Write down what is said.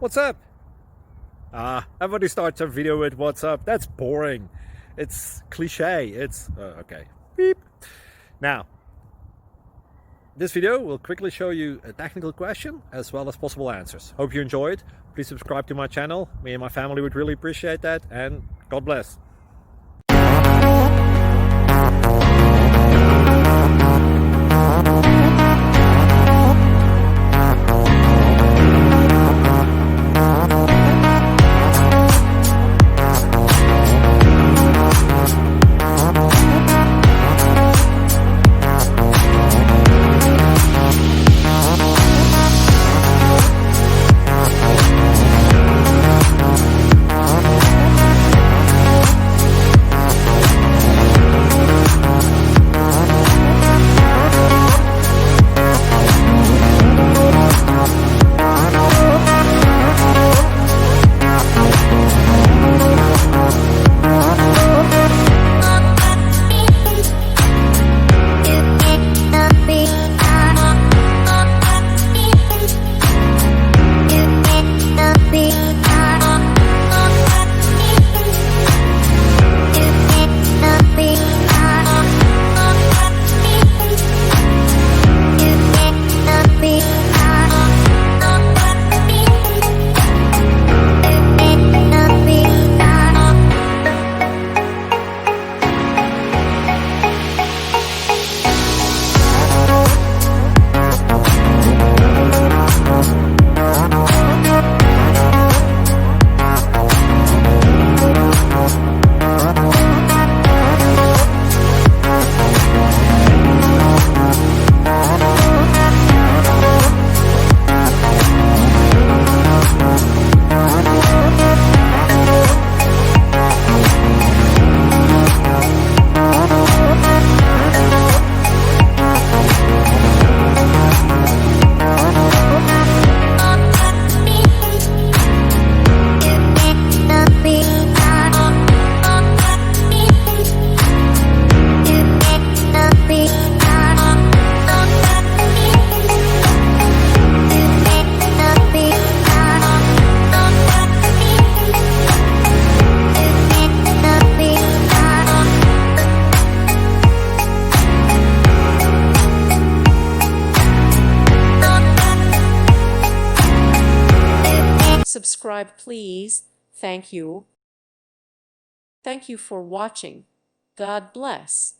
What's up? Everybody starts a video with what's up. That's boring. It's cliche. It's okay. Beep. Now, this video will quickly show you a technical question as well as possible answers. Hope you enjoy it. Please subscribe to my channel. Me and my family would really appreciate that, and God bless. Subscribe, please. Thank you. Thank you for watching. God bless.